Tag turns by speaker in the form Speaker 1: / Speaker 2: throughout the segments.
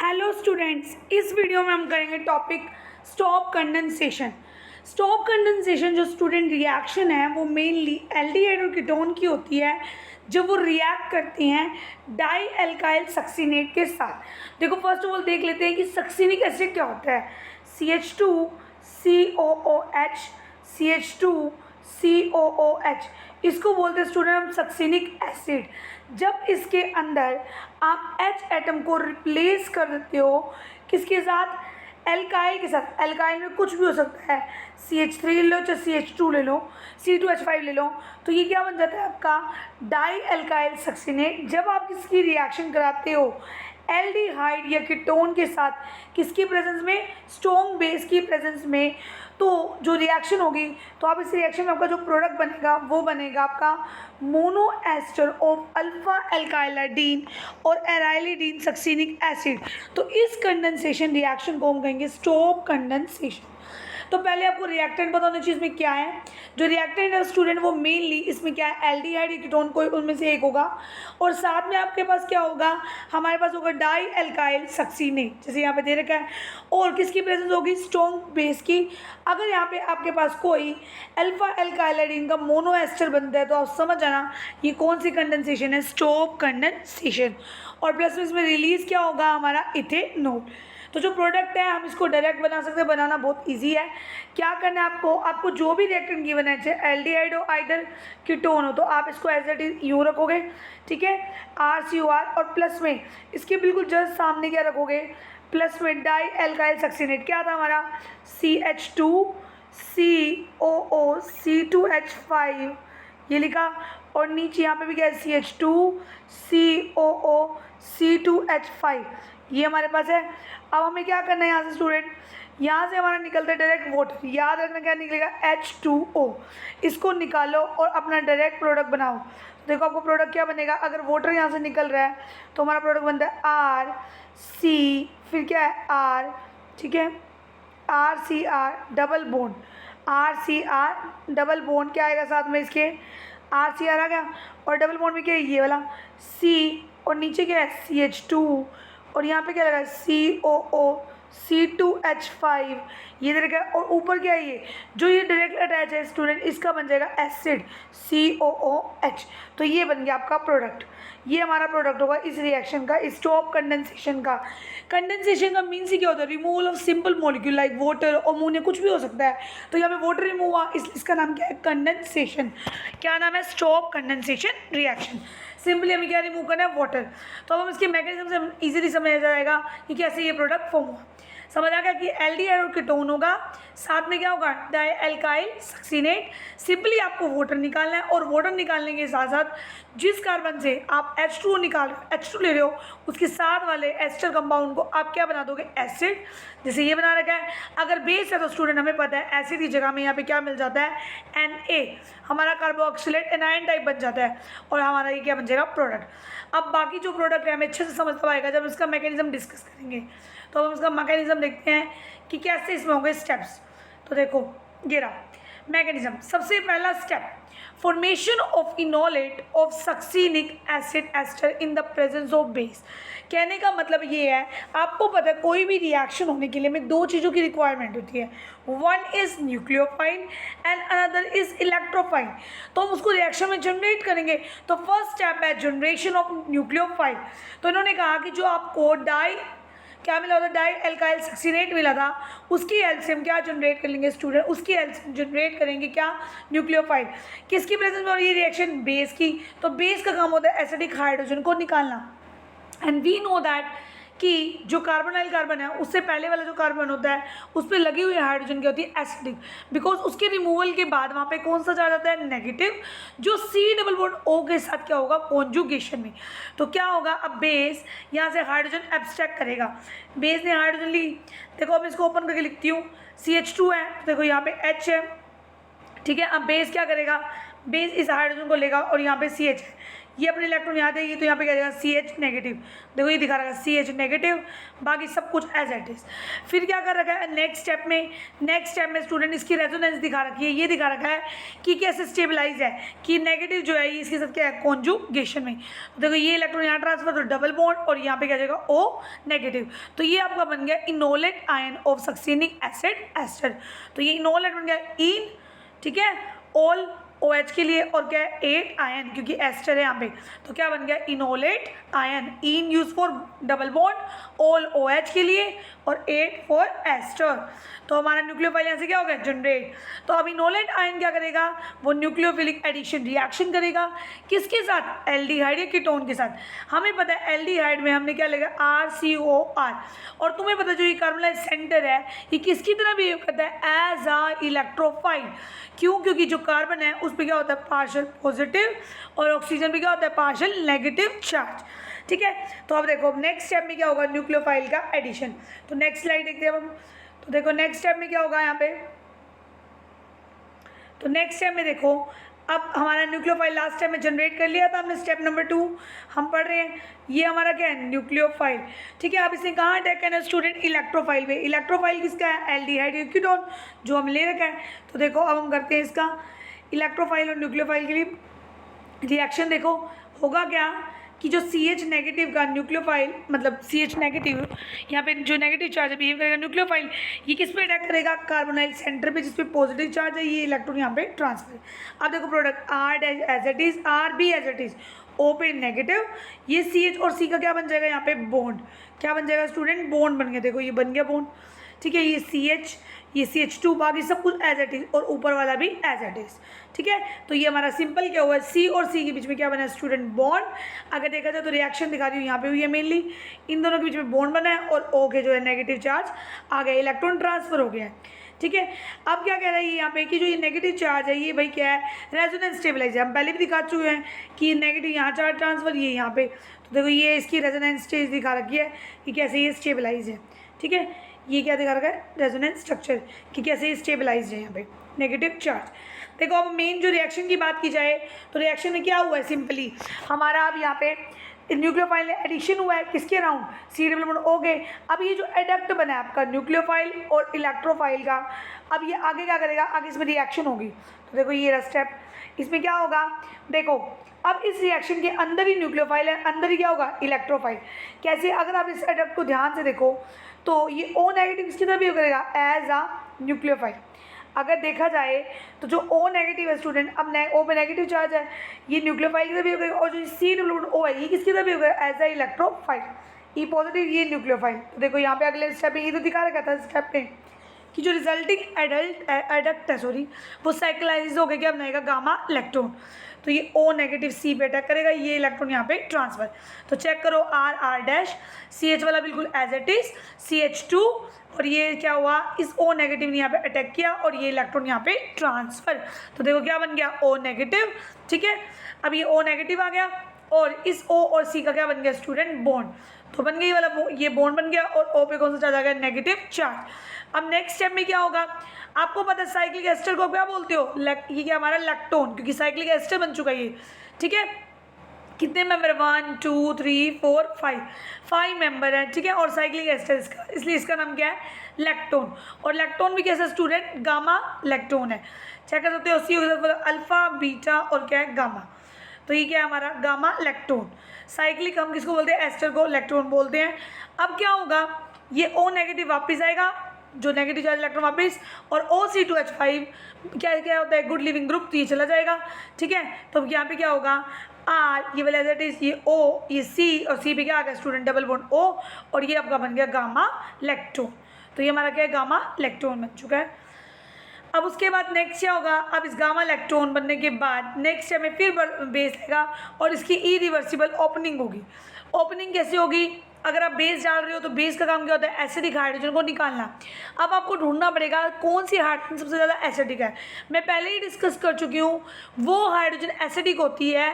Speaker 1: Hello students, इस video में हम करेंगे topic stop condensation. Stop condensation जो स्टूडेंट रिएक्शन है वो मेनली एल्डिहाइड और कीटोन की होती है जब वो रिएक्ट करती हैं डाई एल्काइल सक्सिनेट के साथ। देखो फर्स्ट ऑफ ऑल देख लेते हैं कि सक्सिनिक एसिड क्या होता है। CH2COOH CH2COOH इसको बोलते हैं स्टूडेंट हम सक्सिनिक एसिड। जब इसके अंदर आप H एटम को रिप्लेस कर देते हो किसके साथ, एल्काइल के साथ। एल्काइल में कुछ भी हो सकता है, CH3 ले लो चाहे CH2 ले लो, C2H5 ले लो, तो ये क्या बन जाता है आपका डाई एल्काइल सक्सिनेट। जब आप इसकी रिएक्शन कराते हो एल्डिहाइड या कीटोन के साथ, किसकी प्रेजेंस में, स्ट्रॉन्ग बेस की प्रेजेंस में, तो जो रिएक्शन होगी तो आप इस रिएक्शन में आपका जो प्रोडक्ट बनेगा वो बनेगा आपका मोनो एस्टर ऑफ अल्फा एल्काइलाडीन और एराइलिडीन सक्सिनिक एसिड। तो इस कंडेंसेशन रिएक्शन को हम कहेंगे स्टॉप कंडेंसेशन। तो पहले आपको रिएक्टेंट पता होना चाहिए इसमें क्या है। जो रिएक्टेंट है स्टूडेंट वो मेनली इसमें क्या है, एल्डिहाइड या कीटोन कोई उनमें से एक होगा, और साथ में आपके पास क्या होगा, हमारे पास होगा डाई एल्काइल सक्सिनेट जैसे यहाँ पे दे रखा है, और किसकी प्रेजेंस होगी, स्ट्रॉन्ग बेस की। अगर यहाँ पे आपके पास कोई अल्फा एल्काइलाडीन का मोनो एस्टर बनता है तो आप समझ जाना ये कौन सी कंडेंसेशन है, स्टॉप कंडेंसेशन। और प्लस में इसमें रिलीज क्या होगा हमारा, इथेनॉल। तो जो प्रोडक्ट है हम इसको डायरेक्ट बना सकते हैं, बनाना बहुत इजी है। क्या करना है आपको जो भी रिएक्टेंट गिवन है चाहे एल्डिहाइड हो आइदर कीटोन हो, तो आप इसको एज इट इज यूँ रखोगे, ठीक है, RCOR, और प्लस में इसके बिल्कुल जस्ट सामने क्या रखोगे, प्लस में डाई एल्काइल सक्सिनेट। क्या था हमारा, CH2COO C2H5 ये लिखा, और नीचे यहाँ पे भी क्या है, CH2COO C2H5 ये हमारे पास है। अब हमें क्या करना है यहाँ से स्टूडेंट, यहाँ से हमारा निकलता है डायरेक्ट वाटर। याद रखना क्या निकलेगा, H2O। इसको निकालो और अपना डायरेक्ट प्रोडक्ट बनाओ। देखो आपको प्रोडक्ट क्या बनेगा, अगर वाटर यहाँ से निकल रहा है तो हमारा प्रोडक्ट बनता है RC, फिर क्या है R, ठीक है, RCR double bond, RCR double bond क्या आएगा साथ में इसके, RCR आ गया, और डबल बॉन्ड में क्या है ये वाला C, और नीचे क्या है CH2, और यहाँ पे क्या लगा COO C2H5 ये देखा, और ऊपर क्या है ये जो ये डायरेक्ट अटैच है स्टूडेंट, इसका बन जाएगा एसिड COOH। तो ये बन गया आपका प्रोडक्ट। ये हमारा प्रोडक्ट होगा इस रिएक्शन का, स्टॉप कंडेंसेशन का। कंडेंसेशन का मीन्स ही क्या होता है, removal of simple molecule like water, ammonia, कुछ भी हो सकता है। तो यहाँ पे वाटर रिमूव हुआ, इसका नाम क्या है, कंडेंसेशन। क्या नाम है, स्टॉप कंडेंसेशन रिएक्शन। सिंपली हमें क्या रिमूव करना है, वाटर। तो अब हम इसके मैकेनिज्म से इजीली समझ आ जाएगा कि कैसे ये प्रोडक्ट फॉर्म हुआ। समझ आ गया कि एल्डिहाइड और कीटोन होगा, साथ में क्या होगा, डाई एल्काइल सक्सिनेट। सिंपली आपको वाटर निकालना है, और वाटर निकालने के साथ साथ जिस कार्बन से आप H2O निकाल रहे हो, H2 ले रहे हो, उसके साथ वाले एस्टर कंपाउंड को आप क्या बना दोगे, एसिड। जैसे ये बना रखा है। अगर बेस है तो स्टूडेंट हमें पता है एसिड की जगह में यहाँ पे क्या मिल जाता है, Na, हमारा कार्बोक्सिलेट एनायन टाइप बन जाता है, और हमारा ये क्या बन जाएगा, प्रोडक्ट। अब बाकी जो प्रोडक्ट है हमें अच्छे से समझ पाएगा जब इसका मैकेनिज्म डिस्कस करेंगे। तो हम इसका मैकेनिज्म देखते हैं कि कैसे इसमें होंगे स्टेप्स। तो देखो ये रहा मैकेनिज्म। सबसे पहला step, formation of enolate of succinic acid ester in the presence of base. कहने का मतलब ये है, आपको पता है कोई भी रिएक्शन होने के लिए हमें दो चीज़ों की रिक्वायरमेंट होती है, one is nucleophile and another is electrophile. तो हम उसको रिएक्शन में जनरेट करेंगे। तो फर्स्ट स्टेप है जनरेशन ऑफ न्यूक्लियोफाइल। तो इन्होंने कहा कि जो आपको क्या मिला होता, डाई एल्काइल सक्सिनेट मिला था, उसकी हेल्प से हम क्या जनरेट कर लेंगे स्टूडेंट, उसकी हेल्प से जनरेट करेंगे क्या, न्यूक्लियोफाइल। किसकी प्रेजेंस में हो रही है रिएक्शन, बेस की। तो बेस का काम होता है एसिडिक हाइड्रोजन को निकालना। एंड वी नो दैट कि जो कार्बोनाइल कार्बन है उससे पहले वाला जो कार्बन होता है उस पर लगी हुई हाइड्रोजन क्या होती है, एसिडिक। बिकॉज उसके रिमूवल के बाद वहाँ पे कौन सा जा जाता है, नेगेटिव, जो C+O के साथ क्या होगा, कॉन्जुगेशन में। तो क्या होगा, अब बेस यहाँ से हाइड्रोजन एब्स्ट्रैक्ट करेगा। बेस ने हाइड्रोजन ली, देखो अब इसको ओपन करके लिखती हूँ, CH2 है, देखो यहाँ पे H है, ठीक है। अब बेस क्या करेगा, बेस इस हाइड्रोजन को लेगा और यहाँ पे CH है, ये अपने इलेक्ट्रॉन यहाँ देगी तो यहाँ पे क्या जाएगा CH नेगेटिव, देखो ये दिखा रखा है CH नेगेटिव, बाकी सब कुछ एज इट इज। फिर क्या कर रखा है नेक्स्ट स्टेप में स्टूडेंट इसकी रेजोनेंस दिखा रखी है, ये दिखा रखा है कि कैसे स्टेबलाइज है, कि नेगेटिव जो है ये इसके साथ क्या है कॉन्जुगेशन में। तो देखो ये इलेक्ट्रॉन यहाँ ट्रांसफर तो डबल बॉन्ड और यहाँ पे क्या जाएगा O नेगेटिव, तो ये आपका बन गया enolate ion of succinic acid ester. तो ये इनोलेट बन गया इन, ठीक है, ऑल OH के लिए, और क्या है 8 आयन क्योंकि एस्टर है यहाँ पे, तो क्या बन गया enolate ion, in use for double bond, all OH के लिए और 8 फॉर एस्टर। तो हमारा न्यूक्लियोफाइल यहाँ से क्या हो गया जनरेट। तो अब इनोलेट आयन क्या करेगा, वो न्यूक्लियोफिलिक एडिशन रिएक्शन करेगा किसके साथ, एल्डिहाइड या कीटोन के साथ। हमें पता है एल्डिहाइड में हमने क्या लेगा RCOR, और तुम्हें पता है जो ये कार्बोनाइल सेंटर है ये किसकी तरह बिहेव करता है एज अ इलेक्ट्रोफाइल। क्यों, क्योंकि जो कार्बन है उस पर क्या होता है पार्शियल पॉजिटिव और ऑक्सीजन पे क्या होता है पार्शियल नेगेटिव चार्ज, ठीक है। तो अब देखो नेक्स्ट स्टेप में क्या होगा न्यूक्लियोफाइल का एडिशन। तो नेक्स्ट स्लाइड देखते हैं हम। तो देखो नेक्स्ट स्टेप में क्या होगा यहाँ पे, तो नेक्स्ट स्टेप में देखो अब हमारा न्यूक्लियोफाइल लास्ट टाइम में जनरेट कर लिया था हमने, स्टेप नंबर 2 हम पढ़ रहे हैं। ये हमारा क्या है न्यूक्लियोफाइल, ठीक है। अब इसने कहाँ अटैक करना है स्टूडेंट, इलेक्ट्रोफाइल पे। इलेक्ट्रोफाइल किसका है, एल्डिहाइड कीटोन जो हम ले रखा है। तो देखो अब हम करते हैं इसका इलेक्ट्रोफाइल और न्यूक्लियोफाइल के लिए रिएक्शन। देखो होगा क्या कि जो CH नेगेटिव का न्यूक्लियोफाइल, मतलब CH नेगेटिव यहाँ पे जो नेगेटिव चार्ज है बिहेव करेगा न्यूक्लियोफाइल, ये किस पे अटैक करेगा कार्बोनाइल सेंटर पे जिस पे पॉजिटिव चार्ज है, ये इलेक्ट्रॉन यहाँ पे ट्रांसफर। अब देखो product R as it is, R भी एज इट इज, O पे नेगेटिव, ये CH और C का क्या बन जाएगा यहाँ पे बॉन्ड, क्या बन जाएगा स्टूडेंट बॉन्ड बन गया, देखो ये बन गया बॉन्ड, ठीक है। ये CH, ये CH2, बाकी सब कुछ एज इट इज और ऊपर वाला भी एज इट इज, ठीक है। तो ये हमारा सिंपल क्या हुआ है C और C के बीच में क्या बना है स्टूडेंट बॉन्ड। अगर देखा जाए तो रिएक्शन दिखा रही हूँ यहाँ पे हुई है मेनली, इन दोनों के बीच में बॉन्ड बना है और O के जो है नेगेटिव चार्ज आ गया, इलेक्ट्रॉन ट्रांसफर हो गया है, ठीक है। अब क्या कह रहा है यहाँ पे कि जो ये नेगेटिव चार्ज है ये भाई क्या है रेजोनेंस स्टेबलाइज है। हम पहले भी दिखा चुके हैं कि नेगेटिव यहाँ चार्ज ट्रांसफर ये यहाँ पे, तो देखो ये इसकी रेजोनेंस स्टेज दिखा रखी है कि कैसे ये स्टेबलाइज है, ठीक है। ये क्या दिखा रखा है रेजोनेंस स्ट्रक्चर कि कैसे ये स्टेबलाइज है यहाँ पे नेगेटिव चार्ज। देखो अब मेन जो रिएक्शन की बात की जाए तो रिएक्शन में क्या हुआ है सिंपली हमारा, अब यहाँ पे न्यूक्लियोफाइल एडिशन हुआ है किसके around C double bond O के। अब ये जो एडक्ट बना है आपका न्यूक्लियोफाइल और इलेक्ट्रोफाइल का, अब ये आगे क्या करेगा, आगे इसमें रिएक्शन होगी। तो देखो ये स्टेप, इसमें क्या होगा, देखो अब इस रिएक्शन के अंदर ही न्यूक्लियोफाइल है, अंदर ही क्या होगा इलेक्ट्रोफाइल। कैसे, अगर आप इस एडक्ट को ध्यान से देखो तो ये O नेगेटिव किसकी तरह बिहेव करेगा एज अ न्यूक्लियोफाइल। अगर देखा जाए तो जो O नेगेटिव है स्टूडेंट, अब O पे नेगेटिव चार्ज है, ये न्यूक्लियोफाइल की तरह बिहेव करेगा, और जो C डबल बॉन्ड O है ये किसकी तरह बिहेव करेगा as a electrophile, E positive ये न्यूक्लियोफाइल। तो देखो यहाँ पे अगले स्टेप में ये तो दिखा रखा था स्टेप में कि जो रिजल्टिंग एडक्ट है सॉरी वो साइक्लाइज हो गया, क्या बनाएगा गामा इलेक्ट्रॉन। तो ये O नेगेटिव C पे अटैक करेगा, ये इलेक्ट्रॉन यहाँ पे ट्रांसफर। तो चेक करो R डैश CH वाला बिल्कुल एज इट इज CH2, और ये क्या हुआ इस O नेगेटिव ने यहाँ पे अटैक किया और ये इलेक्ट्रॉन यहाँ पे ट्रांसफर। तो देखो क्या बन गया O नेगेटिव, ठीक है। अब ये O नेगेटिव आ गया और इस O और C का क्या बन गया स्टूडेंट बॉन्ड, तो बन गई वाला ये बॉन्ड बन गया और O पे कौन सा चार्ज आ गया नेगेटिव चार्ज। अब नेक्स्ट स्टेप में क्या होगा, आपको पता है साइक्लिक एस्टर को क्या बोलते हो, ये क्या हमारा लैक्टोन, क्योंकि साइक्लिक एस्टर बन चुका है ये, ठीक है। कितने मेंबर 1 2 3 4 5 मेंबर हैं, ठीक है। और साइक्लिक एस्टर इसका, इसलिए इसका नाम क्या है लैक्टोन। और लैक्टोन भी कैसा स्टूडेंट गामा लैक्टोन है, चेक कर सकते हो सी अल्फा बीटा और क्या है गामा। तो ये क्या है हमारा गामा लैक्टोन। साइक्लिक हम किसको बोलते हैं एस्टर को लैक्टोन बोलते हैं। अब क्या होगा ये O नेगेटिव वापस आएगा, जो नेगेटिव चार्ज इलेक्ट्रॉन वापस, और OC2H5 क्या क्या होता है गुड लिविंग ग्रुप, तो ये चला जाएगा, ठीक है। तो यहाँ पे क्या होगा R ये वाला एज इट इज, ये O ये C, और C पे क्या आ गया स्टूडेंट डबल बॉन्ड O, और ये आपका बन गया गामा लैक्टोन। तो ये हमारा क्या है गामा लैक्टोन बन चुका है। अब उसके बाद नेक्स्ट क्या होगा, अब इस गामा लैक्टोन बनने के बाद नेक्स्ट हमें फिर बेस लेगा और इसकी इरिवर्सिबल ओपनिंग होगी। ओपनिंग कैसे होगी, अगर आप बेस डाल रहे हो तो बेस का काम क्या होता है एसिडिक हाइड्रोजन को निकालना। अब आपको ढूंढना पड़ेगा कौन सी हाइड्रोजन सबसे ज़्यादा एसिडिक है। मैं पहले ही डिस्कस कर चुकी हूँ, वो हाइड्रोजन एसिडिक होती है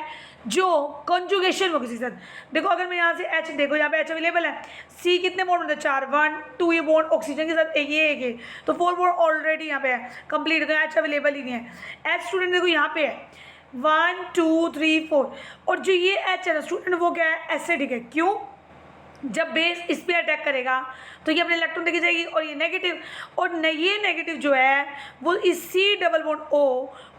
Speaker 1: जो कॉन्जुगेशन हो किसी साथ। देखो अगर मैं यहाँ से H देखो, यहाँ पे H अवेलेबल है, C कितने बॉन्ड होते हैं 4 1 2, ये बॉन्ड ऑक्सीजन के साथ एक ये तो 4 बॉन्ड ऑलरेडी यहाँ पे है कंप्लीट, तो H अवेलेबल ही नहीं है। H स्टूडेंट देखो यहाँ पे है, 1 2 3 4। और जो ये H है ना स्टूडेंट वो क्या है, एसिडिक है। क्यों? जब बेस इस पर अटैक करेगा तो ये अपने इलेक्ट्रॉन देके जाएगी और ये नेगेटिव, और ये नेगेटिव जो है वो इस C डबल बॉन्ड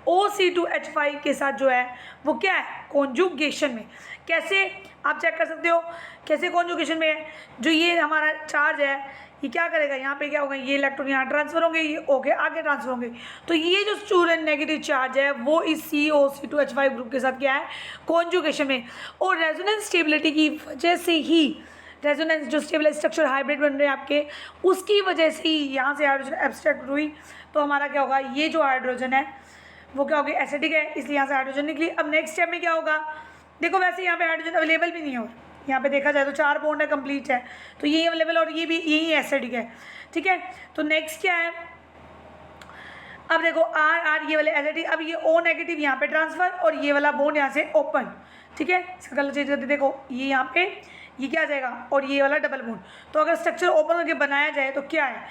Speaker 1: OC2H5 के साथ जो है वो क्या है, कॉन्जुगेशन में। कैसे आप चेक कर सकते हो कैसे कॉन्जुगेशन में है। जो ये हमारा चार्ज है ये क्या करेगा, यहाँ पे क्या होगा, ये इलेक्ट्रॉन यहाँ ट्रांसफर होंगे, ये ओके आगे ट्रांसफर होंगे। तो ये जो स्टूडेंट नेगेटिव चार्ज है वो इस COC2H5 ग्रुप के साथ क्या है, कॉन्जुगेशन में। और रेजोनेंस स्टेबिलिटी की वजह से ही, रेजोनेंस जो स्टेबल स्ट्रक्चर हाइब्रिड बन रहे हैं आपके, उसकी वजह से ही यहाँ से हाइड्रोजन एब्स्ट्रैक्ट हुई। तो हमारा क्या होगा, ये जो हाइड्रोजन है वो क्या होगी, एसिडिक है, इसलिए यहाँ से हाइड्रोजन निकली। अब नेक्स्ट स्टेप में क्या होगा, देखो वैसे यहाँ पे हाइड्रोजन अवेलेबल भी नहीं हो, यहाँ पे देखा जाए तो 4 बॉन्ड है, कंप्लीट है, तो ये अवेलेबल और ये भी यही एसिडिक है। ठीक है, तो नेक्स्ट क्या है, अब देखो R ये वाले एसिडिक, अब ये O नेगेटिव यहाँ पे ट्रांसफर और ये वाला बॉन्ड यहाँ से ओपन। ठीक है, इसका कलर चेंज करते, देखो ये यहाँ पे ये क्या आ जाएगा और ये वाला डबल बॉन्ड। तो अगर स्ट्रक्चर ओपन करके बनाया जाए तो क्या है,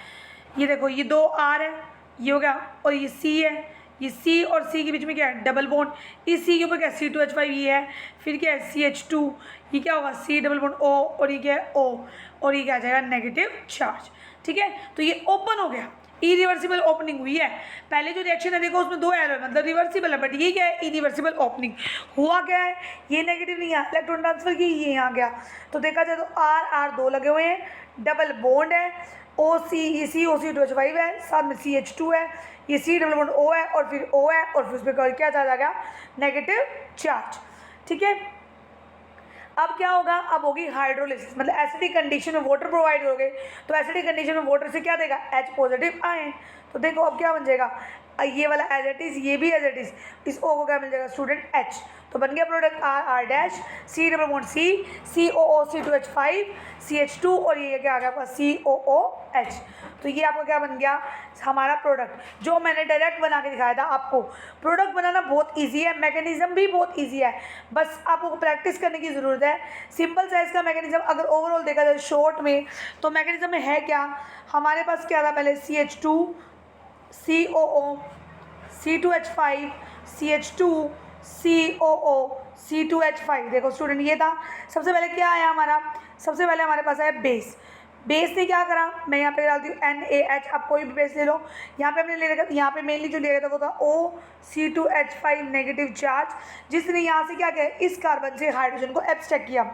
Speaker 1: ये देखो ये 2 R है, ये हो गया, और ये C है, ये C और C के बीच में क्या है, डबल बॉन्ड। इस C के ऊपर क्या है, C2H5 ये है, फिर क्या है CH2, ये क्या होगा C डबल बॉन्ड O, और ये क्या है O, और ये क्या आ जाएगा नेगेटिव चार्ज। ठीक है, तो ये ओपन हो गया, इरिवर्सिबल ओपनिंग हुई है। पहले जो रिएक्शन है देखो उसमें 2 एरो है, मतलब रिवर्सिबल है, बट ये क्या है, इरिवर्सिबल ओपनिंग। हुआ क्या है, ये नेगेटिव नहीं है, इलेक्ट्रॉन ट्रांसफर की, ये यहाँ गया। तो देखा जाए तो R 2 लगे हुए हैं, डबल बॉन्ड है, COC2H5 है, साथ में CH2 है, ये C डबल बॉन्ड O है, और फिर O है, और फिर उस पर क्या चार्ज आ गया, नेगेटिव चार्ज। ठीक है, अब क्या होगा, अब होगी हाइड्रोलिसिस, मतलब एसिडिक कंडीशन में वाटर प्रोवाइड हो गए, तो एसिडिक कंडीशन में वाटर से क्या देगा, H पॉजिटिव आयन। तो देखो अब क्या बन जाएगा, ये वाला एज इट इज, ये भी एज इट इज, इस O को क्या मिल जाएगा स्टूडेंट, H। तो बन गया product R dash, C double bond C, COOC2H5, CH2, और ये क्या आ गया आपका COOH। तो ये आपका क्या बन गया, हमारा प्रोडक्ट, जो मैंने डायरेक्ट बना के दिखाया था आपको। प्रोडक्ट बनाना बहुत इजी है, मैकेनिज्म भी बहुत इजी है, बस आपको प्रैक्टिस करने की ज़रूरत है। सिंपल साइज का मैकेनिज्म अगर ओवरऑल देखा जाए शॉर्ट में, तो मैकेनिज्म में है क्या, हमारे पास क्या था पहले, CH2 COO C2H5 CH2 COO C2H5। देखो स्टूडेंट ये था, सबसे पहले क्या आया हमारा, सबसे पहले हमारे पास आया बेस। बेस ने क्या करा, मैं यहाँ पे डालती हूँ NaH, आप कोई भी बेस ले लो। यहाँ पे हमने ले रखा, यहाँ पे मेनली जो लिया गया था वो था OC2H5 नेगेटिव चार्ज, जिसने यहाँ से क्या किया, इस कार्बन से हाइड्रोजन को एब्स्ट्रैक्ट किया।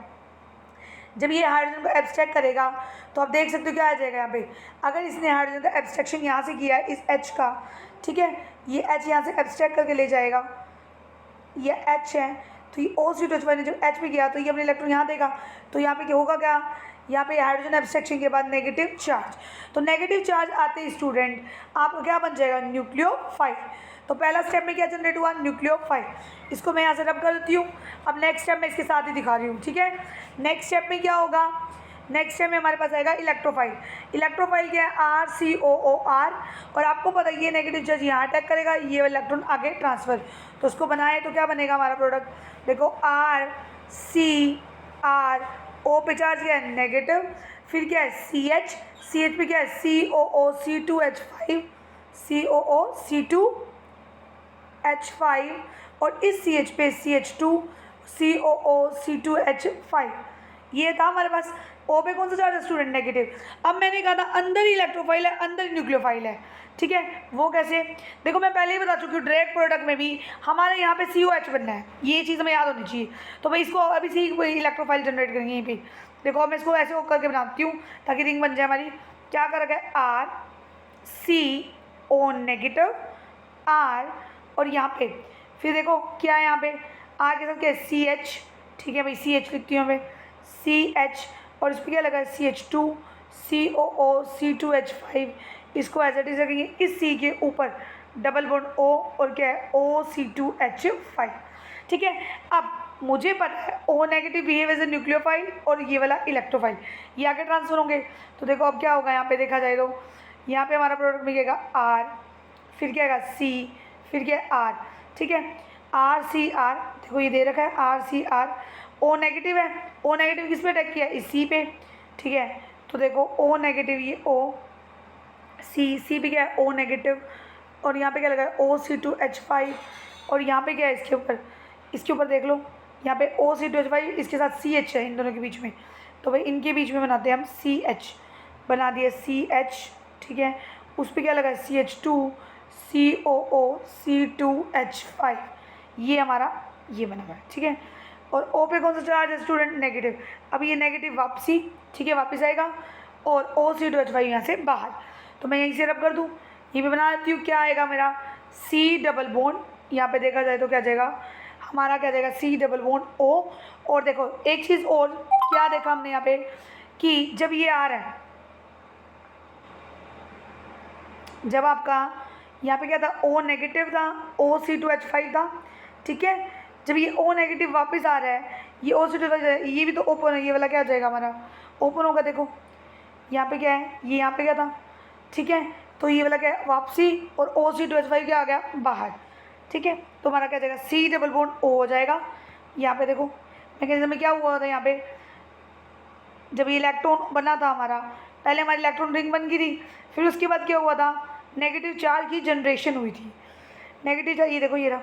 Speaker 1: जब ये हाइड्रोजन को एब्स्ट्रैक्ट करेगा तो आप देख सकते हो क्या आ जाएगा यहाँ पे, अगर इसने हाइड्रोजन का एब्स्ट्रैक्शन यहाँ से किया है इस H का, ठीक है, ये H यहाँ से एब्स्ट्रैक्ट करके ले जाएगा, ये H है, तो ये OC2H5 ने जब H पे किया तो ये अपने इलेक्ट्रॉन यहाँ देगा, तो यहाँ पे क्या होगा, क्या यहाँ पे हाइड्रोजन एब्स्ट्रैक्शन के बाद नेगेटिव चार्ज। तो नेगेटिव चार्ज आते ही स्टूडेंट आपको क्या बन जाएगा, न्यूक्लियोफाइल। तो पहला स्टेप में क्या जनरेट हुआ, न्यूक्लियोफाइल। इसको मैं यहाँ से रब कर देती हूँ। अब नेक्स्ट स्टेप में इसके साथ ही दिखा रही हूँ। ठीक है, नेक्स्ट स्टेप में क्या होगा, नेक्स्ट स्टेप में हमारे पास आएगा इलेक्ट्रोफाइल। इलेक्ट्रोफाइल क्या है, RCOOR, और आपको पता है ये नेगेटिव चार्ज यहाँ अटैक करेगा, ये इलेक्ट्रॉन आगे ट्रांसफर। तो उसको बनाए तो क्या बनेगा हमारा प्रोडक्ट, देखो RCR, O पे चार्ज क्या है, नेगेटिव, फिर क्या है CH पे क्या है COOC2H5 COOC2H5, और इस CH पे CH2 COOC2H5। ये था हमारे पास। O पे कौन सा चार्ज है स्टूडेंट, नेगेटिव। अब मैंने कहा था अंदर ही इलेक्ट्रोफाइल है, अंदर ही न्यूक्लियोफाइल है। ठीक है, वो कैसे, देखो मैं पहले ही बता चुकी हूँ, डायरेक्ट प्रोडक्ट में भी हमारे यहाँ पे COH बनना है, ये चीज़ हमें याद होनी चाहिए। तो भाई इसको अभी सी इलेक्ट्रोफाइल जनरेट करेंगे यहीं पे। देखो अब मैं इसको ऐसे करके बनाती हूँ ताकि रिंग बन जाए हमारी। क्या कर रखा है, RCO नेगेटिव R, और यहाँ पे फिर देखो क्या है, यहाँ पे R के साथ क्या है CH। ठीक है भाई, CH लिखती हूँ मैं, CH, और इस पर क्या लगा है CH2 COOC2H5। इसको एज इट इज रखेंगे, इस C के ऊपर डबल बॉन्ड O, और क्या है OC2H5। ठीक है, अब मुझे पता है O negative behave as a nucleophile, और ये वाला इलेक्ट्रोफाइल, ये आगे ट्रांसफर होंगे। तो देखो अब क्या होगा, यहाँ पे देखा जाए तो यहाँ पे हमारा प्रोडक्ट मिलेगा R, फिर क्या आएगा C, फिर क्या है R। ठीक है, RCR, देखो ये दे रखा है RCR। O नेगेटिव है, O नेगेटिव किस पे अटैक किया, इस C पे। ठीक है, तो देखो O नेगेटिव, ये O, C पे क्या है O नेगेटिव, और यहाँ पे क्या लगा है OC2H5, और यहाँ पे क्या है इसके ऊपर देख लो, यहाँ पे OC2H5 इसके साथ CH है इन दोनों के बीच में, तो भाई इनके बीच में बनाते हैं हम CH, बना दिए CH, ठीक है। उस पर क्या लगा है CH2 COO C2H5, ये हमारा ये बना हुआ है, ठीक है। और O पे कौन सा चार्ज है स्टूडेंट, नेगेटिव। अब ये नेगेटिव वापसी, ठीक है, वापस आएगा और OC2H5 यहाँ से बाहर, तो मैं यहीं से रब कर दूँ, ये भी बना देती हूँ। क्या आएगा मेरा C डबल बॉन्ड, यहाँ पे देखा जाए तो क्या जाएगा हमारा, क्या जाएगा C डबल बॉन्ड O। और देखो एक चीज़ और क्या देखा हमने यहाँ पे कि जब ये आ रहा है, जब आपका यहाँ पे क्या था O नेगेटिव था, OC2H5 था, ठीक है। जब ये O नेगेटिव वापस आ रहा है, ये OC2H5 ये भी तो ओपन है, ये वाला क्या हो जाएगा हमारा ओपन होगा। देखो यहाँ पे क्या है, ये यहाँ पे क्या था, ठीक है, तो ये वाला क्या है वापसी, और OC2H5 क्या आ गया बाहर, ठीक है। तो हमारा क्या जाएगा C डबल बॉन्ड O हो जाएगा। यहाँ पे देखो मैकेनिज्म में क्या हुआ था, यहाँ पे जब ये इलेक्ट्रॉन बना था हमारा, पहले हमारी इलेक्ट्रॉन रिंग बन गई थी, फिर उसके बाद क्या हुआ था नेगेटिव चार्ज की जनरेशन हुई थी, नेगेटिव चार्ज, ये देखो ये रहा,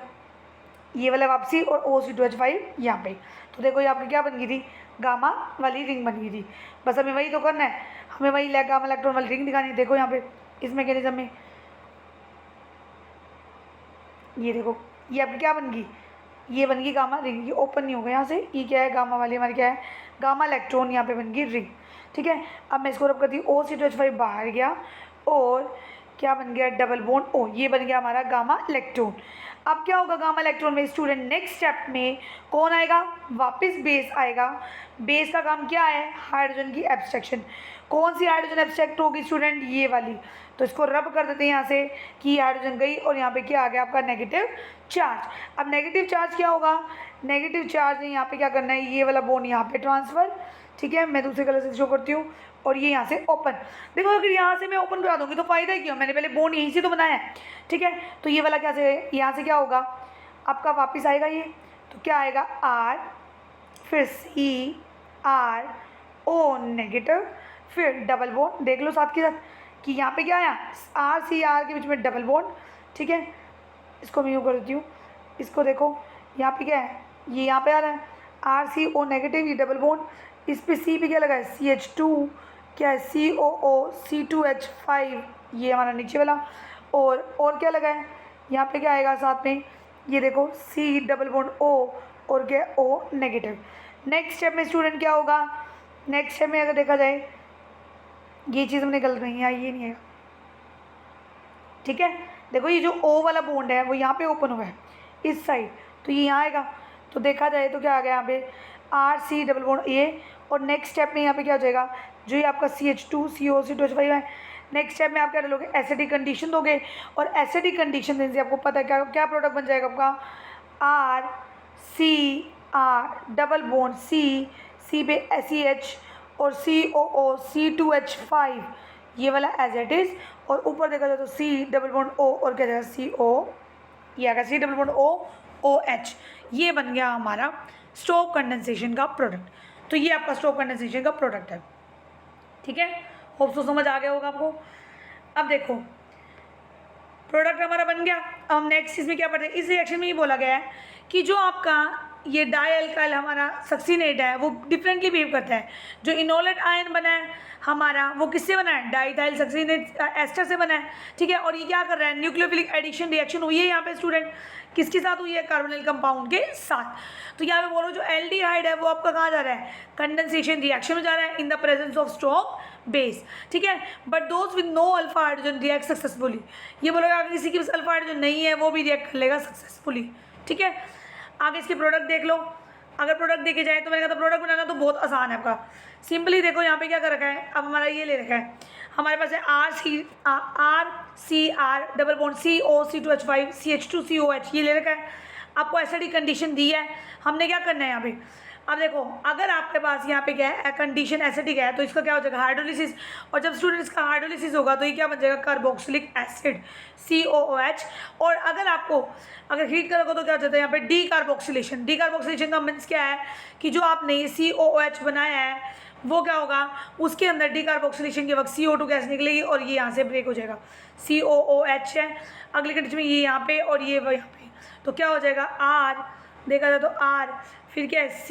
Speaker 1: ये वाला वापसी और OC2H5 यहाँ पे, तो देखो ये आपकी क्या बन गई थी गामा वाली रिंग बन गई थी। बस हमें वही तो करना है, हमें वही गामा इलेक्ट्रॉन वाली रिंग दिखानी है। देखो यहाँ पे इस मैकेनिज्म में ये देखो ये आपकी क्या बन गई, ये बन गई गामा रिंग, ये ओपन नहीं होगा यहाँ से, ये क्या है गामा वाली हमारी क्या है गामा इलेक्ट्रॉन, यहाँ पे बन गई रिंग, ठीक है। अब मैं इसको रब करती हूँ, OC2H5 बाहर गया और क्या बन गया डबल बॉन्ड O, ये बन गया हमारा गामा इलेक्ट्रॉन। अब क्या होगा गामा इलेक्ट्रॉन में स्टूडेंट, नेक्स्ट स्टेप में कौन आएगा वापस बेस आएगा। बेस का काम क्या है हाइड्रोजन की एब्स्ट्रैक्शन। कौन सी हाइड्रोजन एब्स्ट्रैक्ट होगी स्टूडेंट, ये वाली, तो इसको रब कर देते हैं यहाँ से कि हाइड्रोजन गई और यहाँ पे क्या आ गया आपका नेगेटिव चार्ज। अब नेगेटिव चार्ज क्या होगा, नेगेटिव चार्ज ने यहाँ पे क्या करना है, ये वाला बॉन्ड यहाँ पे ट्रांसफ़र, ठीक है। मैं दूसरे कलर से शो करती हूँ और ये यहाँ से ओपन। देखो अगर यहाँ से मैं ओपन करा दूँगी तो फ़ायदा ही क्यों, मैंने पहले बॉन्ड यहीं से तो बनाया है, ठीक है। तो ये वाला क्या से यहाँ से क्या होगा आपका वापस आएगा ये, तो क्या आएगा R, फिर CrO नेगेटिव, फिर डबल बॉन्ड, देख लो साथ के साथ कि यहाँ पे क्या आया RCr के बीच में डबल बॉन्ड, ठीक है। इसको मैं यूँ कर देती हूँ, इसको देखो यहाँ पे क्या है, ये यहाँ पे आ रहा है RCO नेगेटिव, ये डबल बॉन्ड, इस पे C पे क्या लगा है CH2, क्या है COO C2H5, ये हमारा नीचे वाला, और क्या लगा है यहाँ पे क्या आएगा साथ में, ये देखो C डबल बॉन्ड O और क्या O नेगेटिव। नेक्स्ट स्टेप में स्टूडेंट क्या होगा, नेक्स्ट स्टेप में अगर देखा जाए ये चीज़ हमने गलत नहीं है, ये नहीं है, ठीक है। देखो ये जो O वाला बॉन्ड है वो यहाँ पे ओपन हुआ है इस साइड, तो ये यहाँ आएगा, तो देखा जाए तो क्या आ गया यहाँ पे RC डबल बॉन्ड A, और नेक्स्ट स्टेप में यहाँ पे क्या हो जाएगा, जो ये आपका CH2 CO C2H5 है, नेक्स्ट स्टेप में आप क्या डालोगे एसिडिक कंडीशन दोगे, और एसिडिक कंडीशन देने से आपको पता है क्या क्या प्रोडक्ट बन जाएगा आपका RCr डबल बॉन्ड C पे CH और COO C2H5, ये वाला एज इट इज़, और ऊपर देखा जाए तो C डबल बॉन्ड O और क्या जाएगा CO, ये आएगा C double bond O OH, ये बन गया हमारा स्टोव कंडेंसेशन का प्रोडक्ट। तो ये आपका स्टोव कंडेंसेशन का प्रोडक्ट है, ठीक है। होप सो समझ आ गया होगा आपको। अब देखो प्रोडक्ट हमारा बन गया। अब हम नेक्स्ट इसमें क्या पढ़ते हैं, इस रिएक्शन में ये बोला गया है कि जो आपका ये डाई अल्काइल हमारा सक्सीनेट है वो डिफरेंटली बिहेव करता है। जो इनोलेट आयन बना है हमारा वो किससे बना है, डाईथाइल सक्सीनेट एस्टर से बना है, ठीक है। और ये क्या कर रहा है, न्यूक्लियोफिलिक एडिशन रिएक्शन हुई है यहाँ पे स्टूडेंट, किसके साथ हुई है, कार्बोनिल कंपाउंड के साथ। तो यहाँ पे बोलो जो एल्डिहाइड है वो आपका कहाँ जा रहा है, कंडेंसेशन रिएक्शन में जा रहा है in the presence of strong base, ठीक है। But those with no alpha hydrogen react successfully, ये बोलोगे अगर किसी के पास अल्फा हाइड्रोजन नहीं है वो भी रिएक्ट कर लेगा सक्सेसफुली, ठीक है। आगे इसके प्रोडक्ट देख लो। अगर प्रोडक्ट देखे जाए तो मैंने कहा था प्रोडक्ट बनाना तो बहुत आसान है आपका, सिंपली देखो यहाँ पे क्या कर रखा है, अब हमारा ये ले रखा है हमारे पास है RCr double bond CO C2H5 CH2 COH, ये ले रखा है। आपको एसिडिक कंडीशन दी है, हमने क्या करना है यहाँ पे, अब देखो अगर आपके पास यहाँ पे क्या है कंडीशन एसिडिक है तो इसका क्या हो जाएगा हाइड्रोलिसिस, और जब स्टूडेंट्स का हाइड्रोलिसिस होगा तो ये क्या बन जाएगा कार्बोक्सिलिक एसिड COOH। और अगर आपको अगर हीट करोगे तो क्या हो जाता है यहाँ पे डी कार्बोक्सिलेशन का मीन्स क्या है कि जो आपने ये COOH बनाया है वो क्या होगा, उसके अंदर डी कार्बोक्सिलेशन के वक्त CO2 गैस निकलेगी और ये यहाँ से ब्रेक हो जाएगा, COOH है। अगली कंडीशन में ये यहाँ पे और ये यहाँ पे, तो क्या हो जाएगा R, देखा जाए तो R, फिर क्या है C,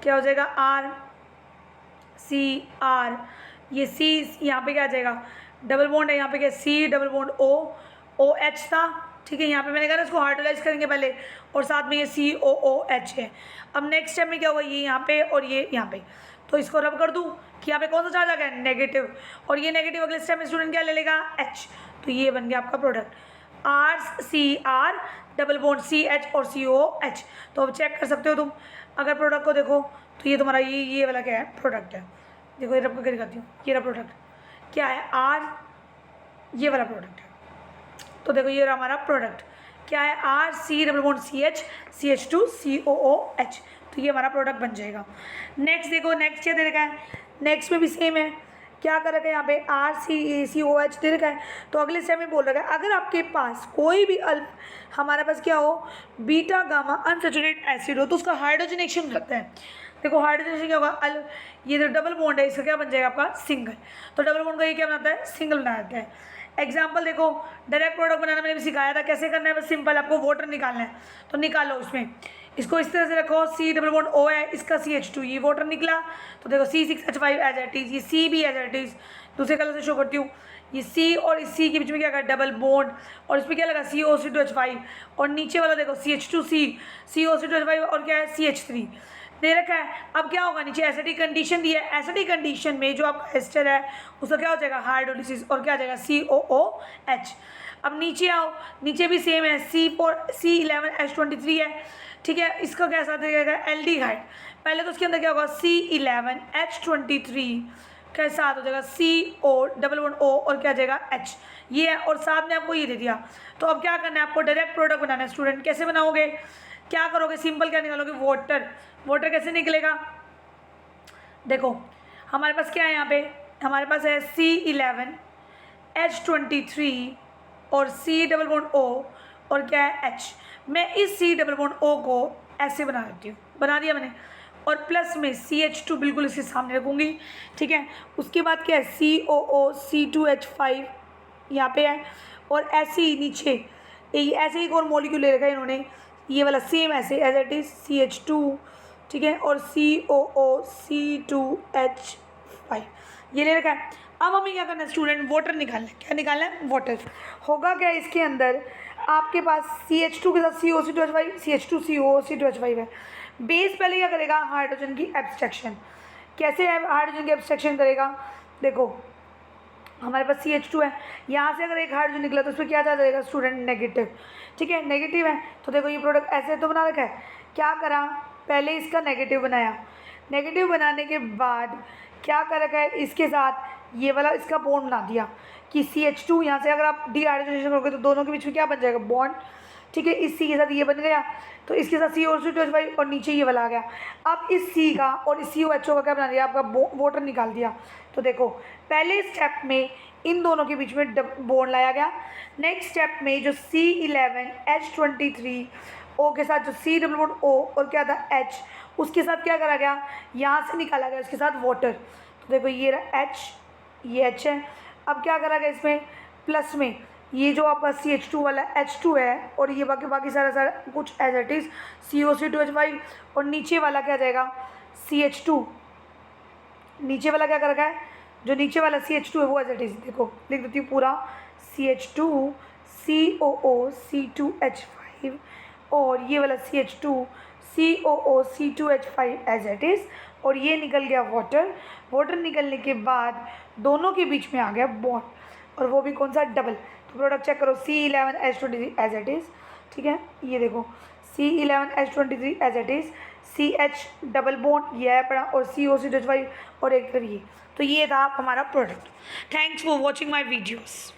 Speaker 1: क्या हो जाएगा R C R, ये C यहाँ पे क्या आ जाएगा डबल बॉन्ड है, यहाँ पे क्या C double bond O, OH था, ठीक है। यहाँ पे मैंने कहा ना इसको हाइड्रोलाइज करेंगे पहले, और साथ में ये COOH है। अब नेक्स्ट स्टेप में क्या होगा, ये यहाँ पे और ये यहाँ पे, तो इसको रब कर दूँ कि यहाँ पे कौन सा चार्ज आ गया नेगेटिव, और ये नेगेटिव अगले स्टेप में स्टूडेंट क्या ले लेगा H, तो ये बन गया आपका product RCR double bond CH और COH। तो अब चेक कर सकते हो तुम, अगर प्रोडक्ट को देखो तो ये तुम्हारा ये वाला क्या है प्रोडक्ट है, देखो ये रब करके दिखाती हूँ, ये रहा प्रोडक्ट क्या है R, ये वाला प्रोडक्ट है। तो देखो ये रहा हमारा प्रोडक्ट क्या है RC double bond CH CH2 COOH, तो ये हमारा प्रोडक्ट बन जाएगा। नेक्स्ट देखो, नेक्स्ट क्या दे रखा है, नेक्स्ट में भी सेम है, क्या कर रखा है यहाँ पे RCOH दे रखा है। तो अगले स्टेप में बोल रखा है अगर आपके पास कोई भी अल्प हमारे पास क्या हो बीटा गामा अनसैचुरेटेड एसिड हो तो उसका हाइड्रोजनेशन करता है। देखो हाइड्रोजनेशन क्या होगा, ये जो डबल बॉन्ड है इसका क्या बन जाएगा आपका सिंगल, तो डबल बॉन्ड का ये क्या बनाता है सिंगल बना देता है। एग्जाम्पल देखो, डायरेक्ट प्रोडक्ट बनाना मैंने भी सिखाया था, कैसे करना है, बस सिंपल, आपको वाटर निकालना है तो निकालो उसमें, इसको इस तरह से रखो, C डबल बॉन्ड O है, इसका CH2, ये वाटर निकला, तो देखो C6H5 एज इट इज, ये C भी एज इट इज, दूसरे कलर से शो करती हूँ, ये C और इस C के बीच में क्या कर डबल बॉन्ड, और इसमें क्या लगा COC2H5, और नीचे वाला देखो CH2C COC2H5 और क्या है CH3 दे रखा है। अब क्या होगा, नीचे एसिडिक कंडीशन दी है, एसिडिक कंडीशन में जो आपका एस्टर है उसका क्या हो जाएगा हाइड्रोलिसिस, और क्या आ जाएगा COOH। अब नीचे आओ, नीचे भी सेम है, C11H23 है, ठीक है, इसका क्या साथ रहेगा एल्डिहाइड, पहले तो उसके अंदर क्या होगा C11H23 के साथ हो जाएगा CO डबल बॉन्ड O और क्या आ जाएगा H, ये है, और साथ में आपको ये दे दिया। तो अब क्या करना है, आपको डायरेक्ट प्रोडक्ट बनाना है स्टूडेंट, कैसे बनाओगे, क्या करोगे, सिंपल क्या निकालोगे वाटर, वाटर कैसे निकलेगा, देखो हमारे पास क्या है यहाँ पे, हमारे पास है C11H23 और C डबल बॉन्ड O और क्या है H। मैं इस C डबल बॉन्ड O को ऐसे बना देती हूँ, बना दिया मैंने, और प्लस में CH2 बिल्कुल इसके सामने रखूँगी, ठीक है। उसके बाद क्या है COOC2H5 यहाँ पे है, और ऐसे ही नीचे ऐसे ही एक और मॉलिक्यूल ले रखा है इन्होंने, ये वाला सेम ऐसे एज इट इज CH2, ठीक है, और COOC2H5 ये ले रखा है। अब हमें क्या करना है स्टूडेंट, वाटर निकालना है, क्या निकालना है वाटर। होगा क्या इसके अंदर, आपके पास CH2 के साथ COC2H5 CH2 COC2H5 है, बेस पहले क्या करेगा हाइड्रोजन की एब्स्ट्रैक्शन, कैसे हाइड्रोजन की एब्स्ट्रैक्शन करेगा, देखो हमारे पास CH2 है, यहाँ से अगर एक हाइड्रोजन निकला तो उसमें क्या चार्ज रहेगा स्टूडेंट नेगेटिव, ठीक है, नेगेटिव है। तो देखो ये प्रोडक्ट ऐसे तो बना रखा है, क्या करा पहले इसका नेगेटिव बनाया, नेगेटिव बनाने के बाद क्या कर रखा है इसके साथ ये वाला इसका बॉन्ड बना दिया कि CH2 यहाँ से अगर आप डीहाइड्रोजनेशन करोगे तो दोनों के बीच में क्या बन जाएगा बॉन्ड, ठीक है, इस C के साथ ये बन गया, तो इसके साथ COC2H5 और नीचे ये वाला आ गया। अब इस C का और इस COHO का क्या बना दिया, आपका वाटर निकाल दिया। तो देखो पहले स्टेप में इन दोनों के बीच में बॉन्ड लाया गया, नेक्स्ट स्टेप में जो C11H23 O के साथ जो C डबल बॉन्ड O और क्या था H, उसके साथ क्या करा गया, यहाँ से निकाला गया उसके साथ वाटर। तो देखो ये रहा H, ये H है। अब क्या करा गया इसमें प्लस में ये जो आपका CH2 वाला H2 है, और ये बाकी सारा कुछ एज इट इज COC2H5, और नीचे वाला क्या जाएगा CH2, नीचे वाला क्या कर रखा है, जो नीचे वाला CH2 है वो एज इट इज, देखो लिख देती हूँ पूरा CH2 COOC2H5 और ये वाला CH2 COOC2H5 as it is, और ये निकल गया वाटर। वाटर निकलने के बाद दोनों के बीच में आ गया बॉन्ड, और वो भी कौन सा डबल। तो प्रोडक्ट चेक करो C11H23 एज इट इज़, ठीक है, ये देखो C11H23 as it is, CH double bond ये है पड़ा, और COC2H5 और एक तरफ ये। तो ये था हमारा product. Thanks for watching my videos.